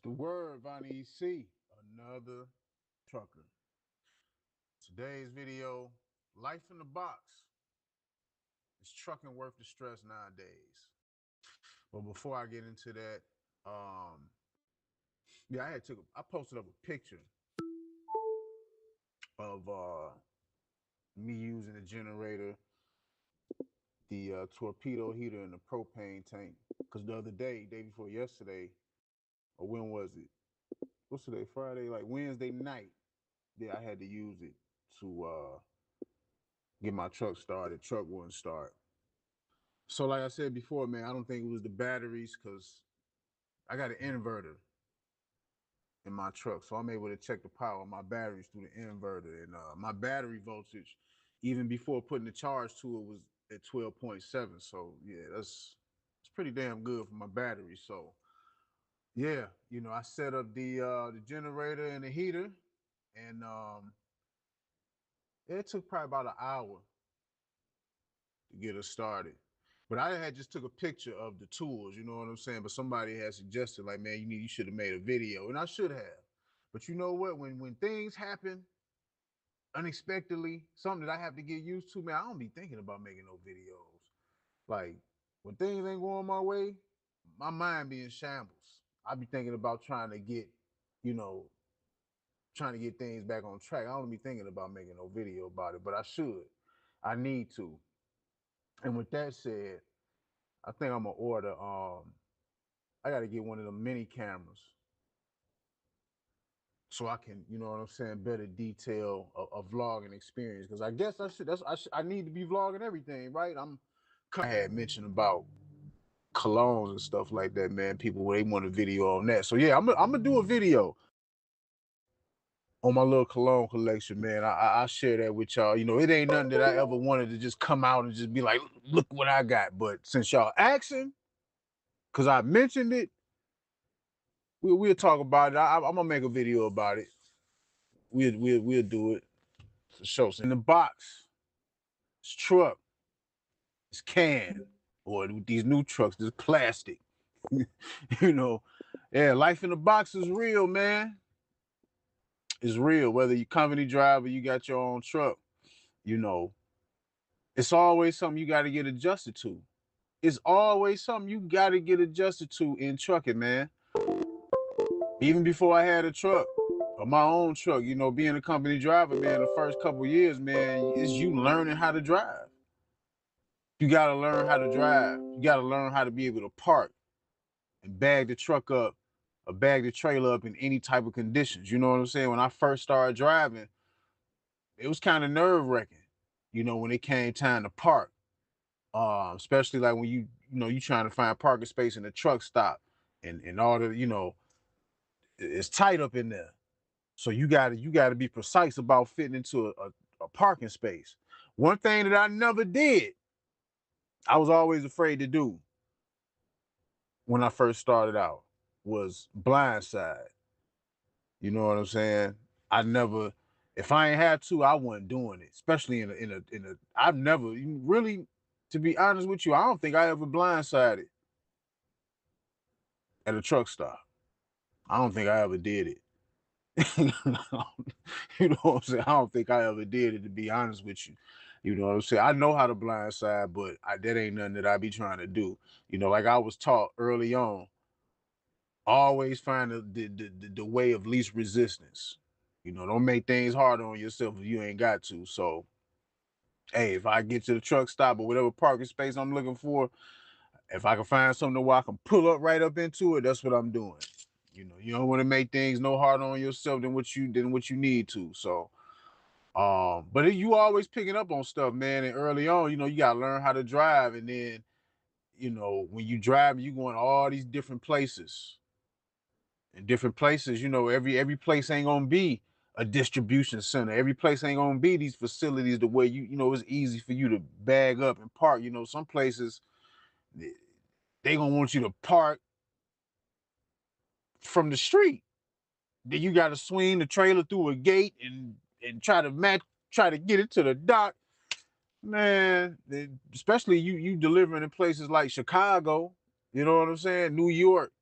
The word, Vonnie C, another trucker. Today's video, life in the box. Is trucking worth the stress nowadays? But before I get into that, um, yeah, I posted up a picture of me using the generator, the torpedo heater, and the propane tank. Because the other day before yesterday, or when was it? What's today? Friday, like Wednesday night. Yeah, I had to use it to get my truck started. Truck wouldn't start. So, like I said before, man, I don't think it was the batteries because I got an inverter in my truck, so I'm able to check the power of my batteries through the inverter. And my battery voltage, even before putting the charge to it, was at 12.7. So yeah, it's pretty damn good for my battery. So yeah, I set up the generator and the heater, and it took probably about an hour to get us started. But I had just took a picture of the tools, you know what I'm saying? But somebody had suggested, like, man, you should have made a video, and I should have. But you know what? When things happen unexpectedly, something that I have to get used to, man, I don't be thinking about making no videos. Like when things ain't going my way, my mind be in shambles. I be thinking about you know, trying to get things back on track. I don't be thinking about making no video about it, but I should. I need to. And with that said, I think I'm gonna order. I got to get one of the mini cameras so I can, you know what I'm saying, better detail a vlogging experience. Because I guess I should. I need to be vlogging everything, right? I had mentioned about colognes and stuff like that, man. People they want a video on that. So yeah, I'm gonna do a video on my little cologne collection, man. I share that with y'all. It ain't nothing that I ever wanted to just come out and just be like, look what I got. But since y'all asking, because I mentioned it, we'll talk about it. I'm gonna make a video about it. We'll do it for sure. So in the box, it's truck, it's can, or these new trucks, this plastic. you know, yeah, life in the box is real, man. It's real. Whether you company driver, you got your own truck, you know, it's always something you got to get adjusted to. It's always something you got to get adjusted to in trucking, man. Even before I had a truck, or my own truck, being a company driver, man, the first couple years, man, is you learning how to drive. You got to learn how to drive. You got to learn how to be able to park and bag the truck up or bag the trailer up in any type of conditions. You know what I'm saying? When I first started driving, it was kind of nerve wracking, when it came time to park. Especially like when you trying to find parking space in the truck stop and all the, it's tight up in there. So you gotta be precise about fitting into a parking space. One thing that I never did, I was always afraid to do when I first started out was blindside. You know what I'm saying? I never, if I ain't had to, I wasn't doing it. Especially in a. I've never really, to be honest with you, I don't think I ever blindsided at a truck stop. I don't think I ever did it. you know what I'm saying? I don't think I ever did it, to be honest with you. You know what I'm saying? I know how to blindside, but that ain't nothing that I be trying to do. Like I was taught early on, always find the way of least resistance. Don't make things harder on yourself if you ain't got to. So, hey, if I get to the truck stop or whatever parking space I'm looking for, if I can find something where I can pull up right up into it, that's what I'm doing. You don't want to make things no harder on yourself than what you need to. So, but you always picking up on stuff, man. And early on, you gotta learn how to drive, and then, when you drive, you going to all these different places. And different places, every place ain't gonna be a distribution center. Every place ain't gonna be these facilities the way it's easy for you to bag up and park. Some places they gonna want you to park from the street. Then you gotta swing the trailer through a gate and try to get it to the dock. Man, especially you delivering in places like Chicago, you know what I'm saying? New York.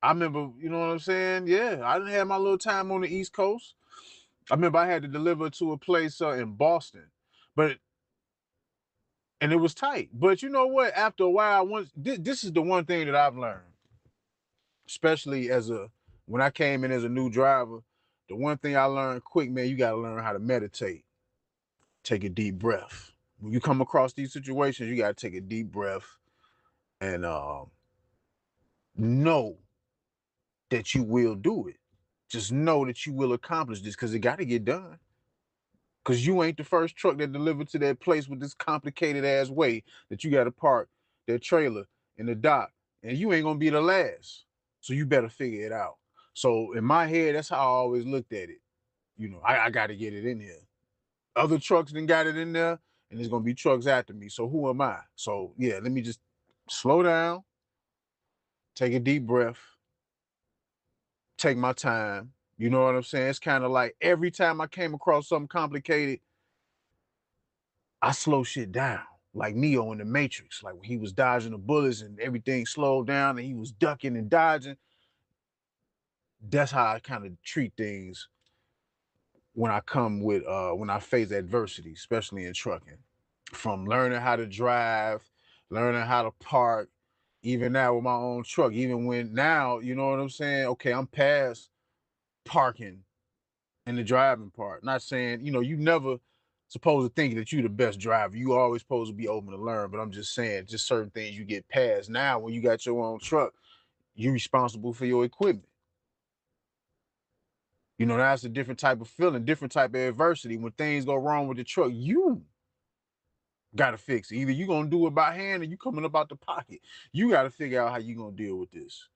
I remember, you know what I'm saying? Yeah, I didn't have my little time on the East Coast. I remember I had to deliver to a place in Boston, but and it was tight. But you know what? After a while, once this is the one thing that I've learned, especially when I came in as a new driver. The one thing I learned quick, man, you got to learn how to meditate. Take a deep breath. When you come across these situations, you got to take a deep breath and know that you will do it. Just know that you will accomplish this because it got to get done. Because you ain't the first truck that delivered to that place with this complicated ass way that you got to park that trailer in the dock. And you ain't going to be the last. So you better figure it out. So in my head, that's how I always looked at it. You know, I got to get it in here. Other trucks then got it in there, and there's going to be trucks after me. So who am I? So yeah, let me just slow down, take a deep breath, take my time. You know what I'm saying? It's kind of like every time I came across something complicated, I slow shit down. Like Neo in the Matrix, like when he was dodging the bullets and everything slowed down and he was ducking and dodging. That's how I kind of treat things when I face adversity, especially in trucking. From learning how to drive, learning how to park, even now with my own truck, even when now, you know what I'm saying? Okay, I'm past parking and the driving part. Not saying, you never supposed to think that you the best driver. You always supposed to be open to learn. But I'm just saying, just certain things you get past. Now, when you got your own truck, you're responsible for your equipment. You know, that's a different type of feeling, different type of adversity. When things go wrong with the truck, you gotta fix it. Either you gonna do it by hand or you coming up out the pocket. You gotta figure out how you gonna deal with this.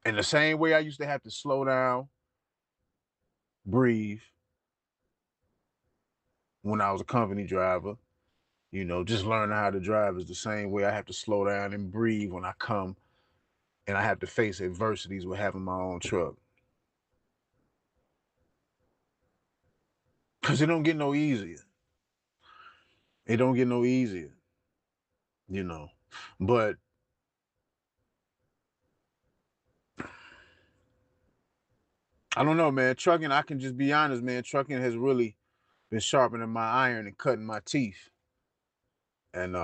In the same way I used to have to slow down, breathe when I was a company driver. Just learning how to drive is the same way I have to slow down and breathe when I come and I have to face adversities with having my own truck. Cause it don't get no easier. It don't get no easier, you know. But I don't know, man. Trucking, I can just be honest, man. Trucking has really been sharpening my iron and cutting my teeth. And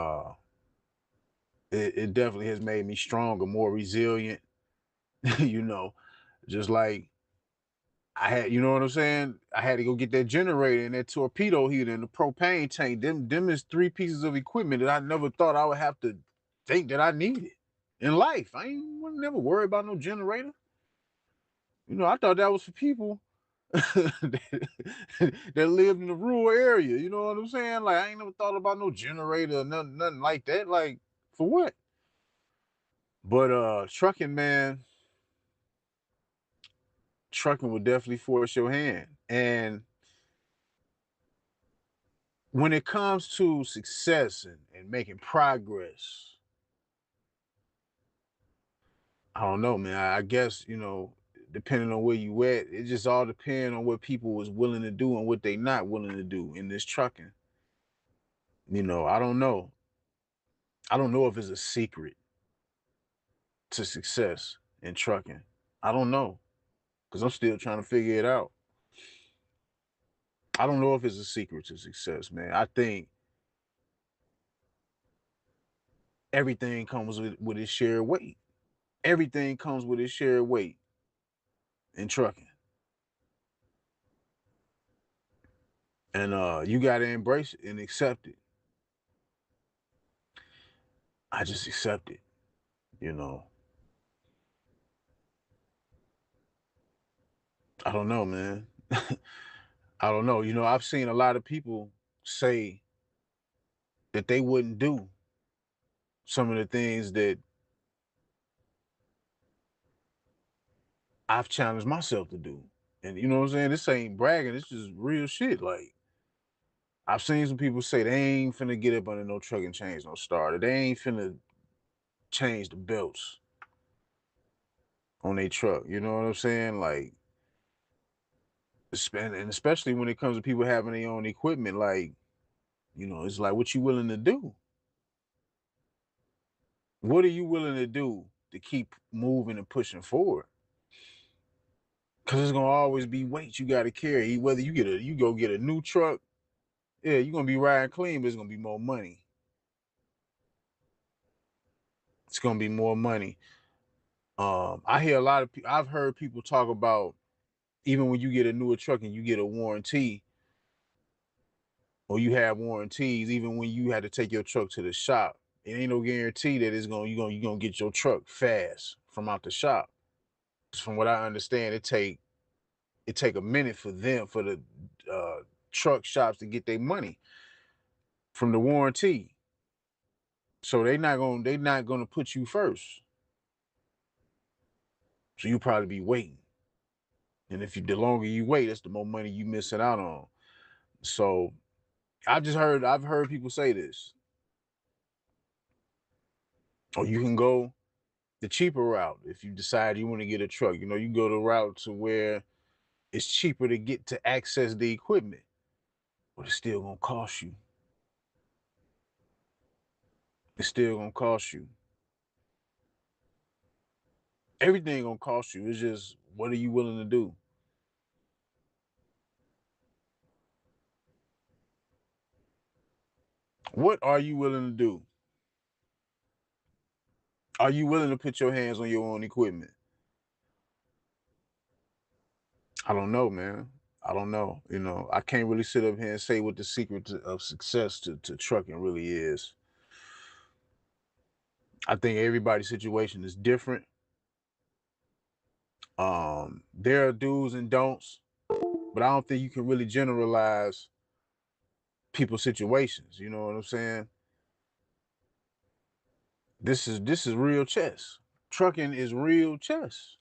it definitely has made me stronger, more resilient, you know. Just like I had, you know what I'm saying? I had to go get that generator and that torpedo heater and the propane tank. Them is three pieces of equipment that I never thought I would have to think that I needed in life. I ain't never worry about no generator. I thought that was for people that, that lived in the rural area. You know what I'm saying? Like I ain't never thought about no generator or nothing like that. Like for what? But trucking, man, trucking will definitely force your hand. And when it comes to success and making progress, I don't know, man. I guess, depending on where you at, it just all depends on what people was willing to do and what they not willing to do in this trucking. I don't know. I don't know if it's a secret to success in trucking. I don't know because I'm still trying to figure it out. I don't know if it's a secret to success, man. I think everything comes with its shared weight. Everything comes with its shared weight in trucking. And you gotta embrace it and accept it. I just accept it, you know. I don't know, man. I don't know. I've seen a lot of people say that they wouldn't do some of the things that I've challenged myself to do. And you know what I'm saying? This ain't bragging, it's just real shit. Like I've seen some people say they ain't finna get up under no truck and change no starter. They ain't finna change the belts on their truck. You know what I'm saying? Like, and especially when it comes to people having their own equipment, like, it's like what you willing to do. What are you willing to do to keep moving and pushing forward? Cause it's gonna always be weight you gotta carry. Whether you go get a new truck, yeah, you're gonna be riding clean, but it's gonna be more money. It's gonna be more money. I hear a lot of I've heard people talk about even when you get a newer truck and you get a warranty or you have warranties, even when you had to take your truck to the shop, it ain't no guarantee that you're gonna get your truck fast from out the shop. From what I understand, it take a minute for the uh, truck shops to get their money from the warranty. So they not gonna put you first. So you probably be waiting. And if you the longer you wait, that's the more money you missing out on. So I've heard people say this. Or you can go the cheaper route if you decide you want to get a truck. You know, you go the route to where it's cheaper to get to access the equipment, but it's still gonna cost you. It's still gonna cost you. Everything gonna cost you. It's just what are you willing to do? What are you willing to do? Are you willing to put your hands on your own equipment? I don't know, man. I don't know. You know, I can't really sit up here and say what the secret of success to trucking really is. I think everybody's situation is different. There are do's and don'ts, but I don't think you can really generalize people's situations. You know what I'm saying? This is real chess. Trucking is real chess.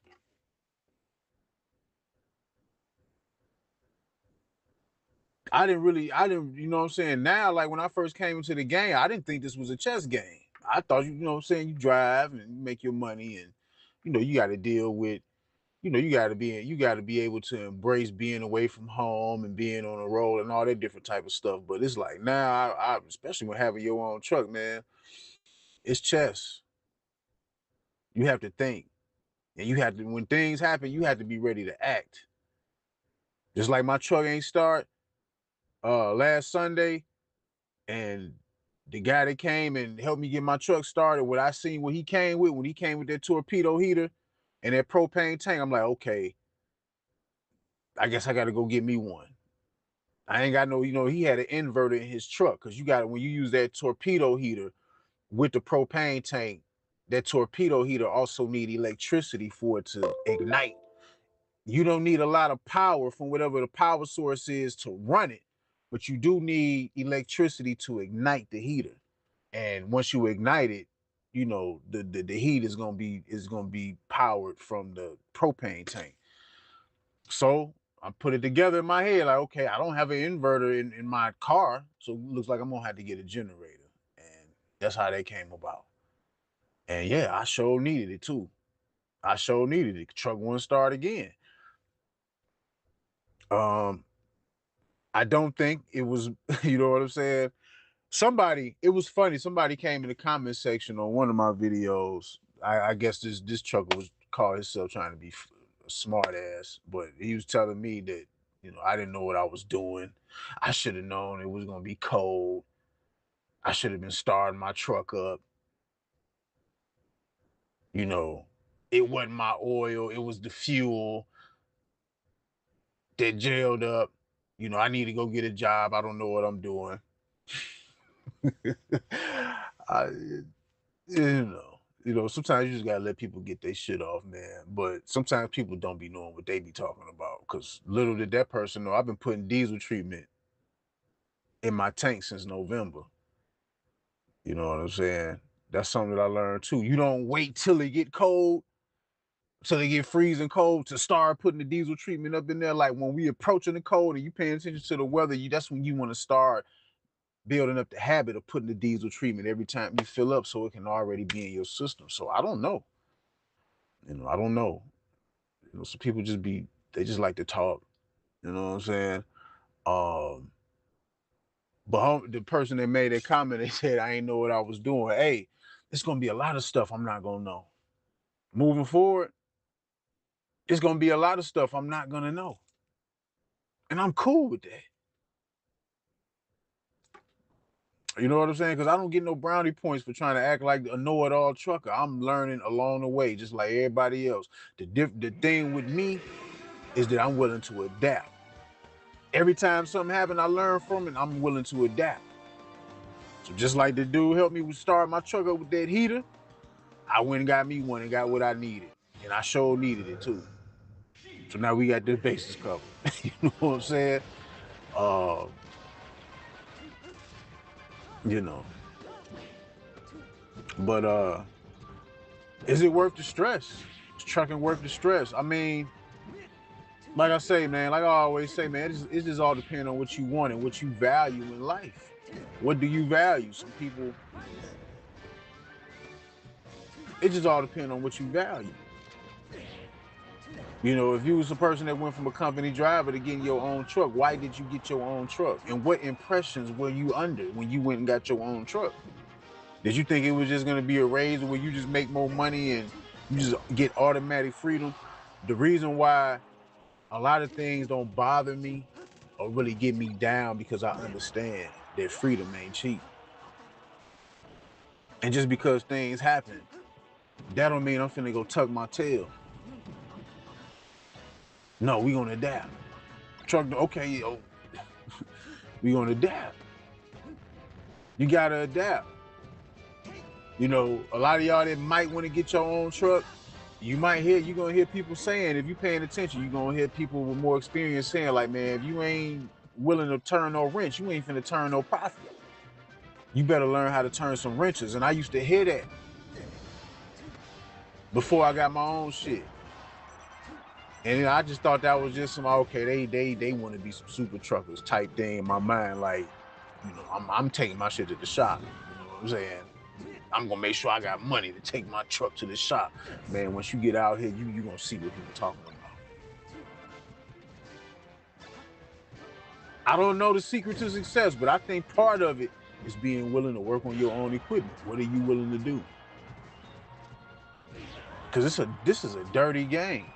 I didn't, you know what I'm saying? Now, like when I first came into the game, I didn't think this was a chess game. I thought, you know what I'm saying, you drive and you make your money and, you know, you got to deal with, you know, you got to be able to embrace being away from home and being on the road and all that different type of stuff. But it's like now, especially when having your own truck, man, it's chess. You have to think and you have to, when things happen, you have to be ready to act. Just like my truck ain't start last Sunday, and the guy that came and helped me get my truck started, what I seen what he came with, when he came with that torpedo heater and that propane tank, I'm like, okay, I guess I gotta go get me one. I ain't got no, you know, he had an inverter in his truck because you got it when you use that torpedo heater with the propane tank, that torpedo heater also need electricity for it to ignite. You don't need a lot of power from whatever the power source is to run it, but you do need electricity to ignite the heater. And once you ignite it, you know the heat is gonna be powered from the propane tank. So I put it together in my head like, okay, I don't have an inverter in my car, so it looks like I'm gonna have to get a generator, and that's how that came about. And yeah, I sure needed it too. I sure needed it. Truck wouldn't start again. Um, I don't think it was, you know what I'm saying? It was funny. Somebody came in the comment section on one of my videos. I guess this trucker was called himself trying to be a smart ass, but he was telling me that, you know, I didn't know what I was doing. I should have known it was gonna be cold. I should have been starting my truck up. You know, it wasn't my oil, it was the fuel that jailed up. You know, I need to go get a job. I don't know what I'm doing. I, you know, sometimes you just gotta let people get their shit off, man. But sometimes people don't be knowing what they be talking about. Cause little did that person know, I've been putting diesel treatment in my tank since November. You know what I'm saying? That's something that I learned too. You don't wait till it get cold, till it get freezing cold to start putting the diesel treatment up in there. Like when we approaching the cold and you paying attention to the weather, that's when you want to start building up the habit of putting the diesel treatment every time you fill up so it can already be in your system. So I don't know. You know, I don't know. You know, some people they just like to talk. You know what I'm saying? Um, but the person that made that comment, they said I ain't know what I was doing. Hey, it's gonna be a lot of stuff I'm not gonna know. Moving forward, it's gonna be a lot of stuff I'm not gonna know. And I'm cool with that. You know what I'm saying? Because I don't get no brownie points for trying to act like a know-it-all trucker. I'm learning along the way, just like everybody else. The thing with me is that I'm willing to adapt. Every time something happens, I learn from it. I'm willing to adapt. So just like the dude helped me start my truck up with that heater, I went and got me one and got what I needed. And I sure needed it too. So now we got this bases covered. You know what I'm saying? Uh, you know. But is it worth the stress? Is trucking worth the stress? I mean, like I say, man, like I always say, man, it just all depends on what you want and what you value in life. What do you value? Some people, it just all depends on what you value. You know, if you was a person that went from a company driver to getting your own truck, why did you get your own truck? And what impressions were you under when you went and got your own truck? Did you think it was just gonna be a raise where you just make more money and you just get automatic freedom? The reason why a lot of things don't bother me or really get me down because I understand that freedom ain't cheap. And just because things happen, that don't mean I'm finna go tuck my tail. No, we gonna adapt. Truck, okay, yo, we gonna adapt. You gotta adapt. You know, a lot of y'all that might want to get your own truck, you're gonna hear people saying, if you're paying attention, you're gonna hear people with more experience saying, like, man, if you ain't willing to turn no wrench, you ain't finna turn no profit. You better learn how to turn some wrenches. And I used to hear that before I got my own shit. And I just thought that was just some, okay, they want to be some super truckers type thing in my mind. Like, you know, I'm taking my shit to the shop. You know what I'm saying? I'm gonna make sure I got money to take my truck to the shop. Man, once you get out here, you gonna see what people talking about. I don't know the secret to success, but I think part of it is being willing to work on your own equipment. What are you willing to do? Because this is a dirty game.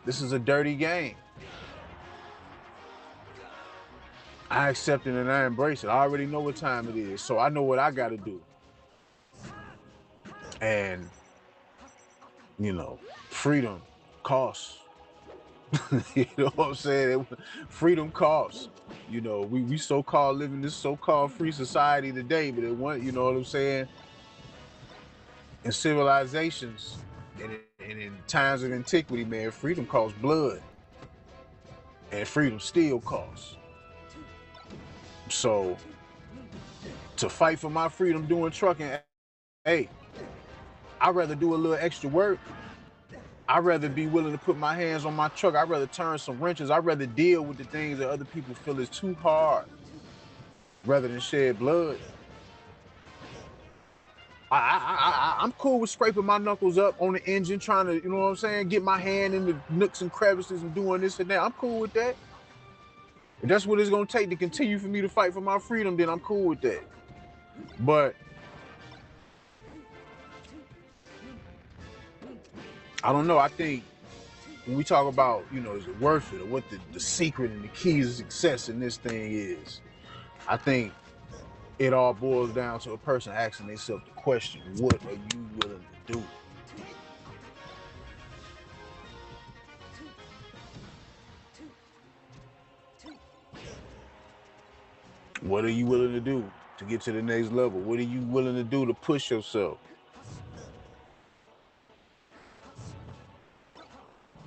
This is a dirty game. I accept it and I embrace it. I already know what time it is, so I know what I got to do. And, you know, freedom costs. You know what I'm saying? Freedom costs. You know, we so-called living this so-called free society today, but it want, you know what I'm saying? In civilizations and in times of antiquity, man, freedom costs blood. And freedom still costs. So to fight for my freedom doing trucking, hey, I'd rather do a little extra work. I'd rather be willing to put my hands on my truck. I'd rather turn some wrenches. I'd rather deal with the things that other people feel is too hard rather than shed blood. I'm cool with scraping my knuckles up on the engine, trying to, you know what I'm saying, get my hand in the nooks and crevices and doing this and that. I'm cool with that. If that's what it's gonna take to continue for me to fight for my freedom, then I'm cool with that. But I don't know. I think when we talk about, you know, is it worth it or what the secret and the key to success in this thing is, I think it all boils down to a person asking themselves the question, what are you willing to do? What are you willing to do to get to the next level? What are you willing to do to push yourself?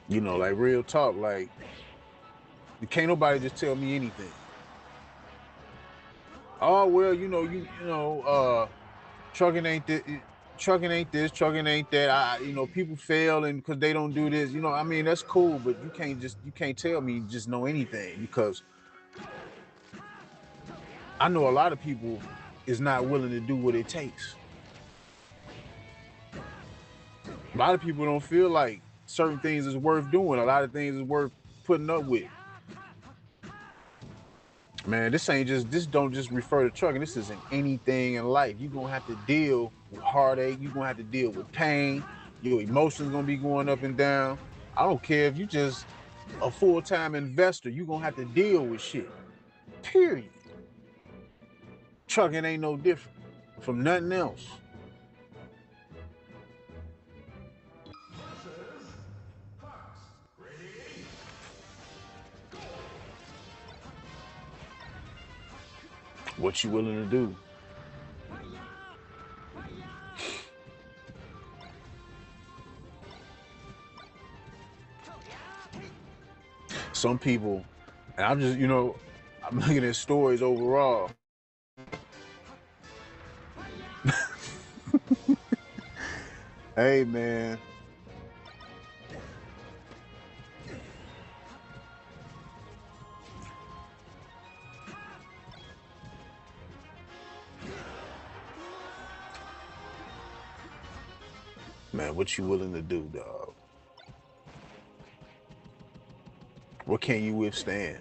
You know, like real talk, like can't nobody just tell me anything. Oh well, trucking ain't this, trucking ain't this, trucking ain't that. People fail and because they don't do this. You know, I mean that's cool, but you can't tell me just know anything because I know a lot of people is not willing to do what it takes. A lot of people don't feel like certain things is worth doing. A lot of things is worth putting up with. Man, this don't just refer to trucking. This is in anything in life. You're gonna have to deal with heartache. You're gonna have to deal with pain. Your emotions gonna be going up and down. I don't care if you just a full-time investor, you're gonna have to deal with shit. Period. Trucking ain't no different from nothing else. What you willing to do? Some people, and I'm just, I'm looking at stories overall. Hey, man. Man, what you willing to do, dog? What can you withstand?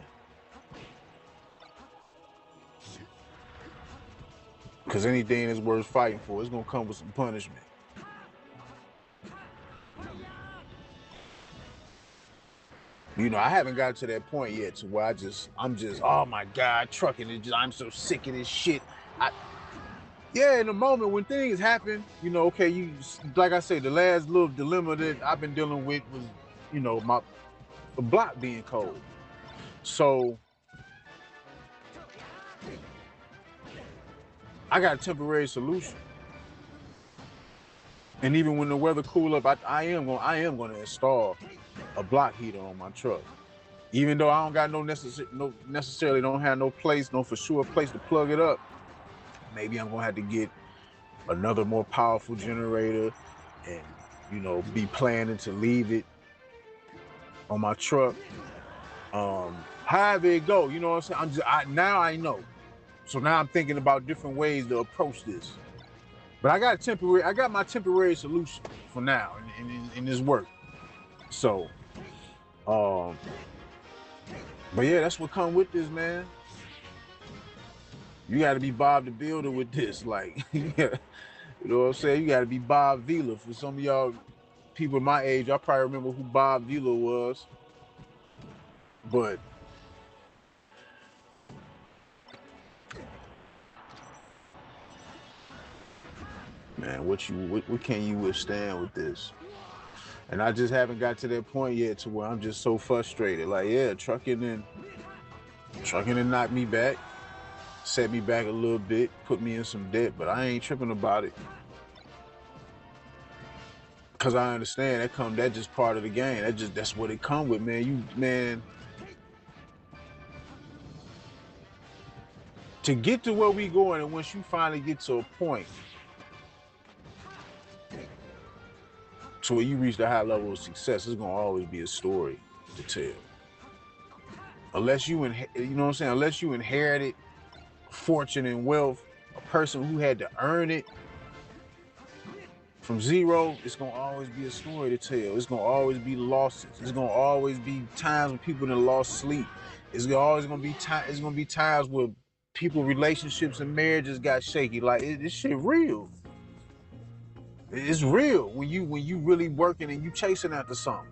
Because anything that's worth fighting for, it's gonna come with some punishment. I haven't got to that point yet to where I'm just, oh my God, trucking is just, I'm so sick of this shit. Yeah, in the moment when things happen, okay, like I say, the last little dilemma that I've been dealing with was, my block being cold. So I got a temporary solution. And even when the weather cool up, I am gonna install a block heater on my truck. Even though I don't got necessarily don't have no for sure place to plug it up. Maybe I'm gonna have to get another more powerful generator and be planning to leave it on my truck. However it go, you know what I'm saying? Now I know. So now I'm thinking about different ways to approach this. But I got my temporary solution for now in this work. So but yeah, that's what come with this, man. You gotta be Bob the Builder with this. Like, you know what I'm saying? You gotta be Bob Vila. For some of y'all people my age, I probably remember who Bob Vila was. But man, what can you withstand with this? And I just haven't got to that point yet to where I'm just so frustrated. Like, yeah, trucking and knocked me back, set me back a little bit, put me in some debt, but I ain't tripping about it. Cause I understand that just part of the game. That's what it come with, man. To get to where we going, and once you finally get to a point to where you reach the high level of success, it's gonna always be a story to tell. Unless you know what I'm saying? Unless you inherited fortune and wealth, a person who had to earn it from zero, it's gonna always be a story to tell. It's gonna always be losses. It's gonna always be times when people done lost sleep. It's always gonna be It's gonna be times where people, relationships, and marriages got shaky. Like this shit real. It's real when you really working and you chasing after something.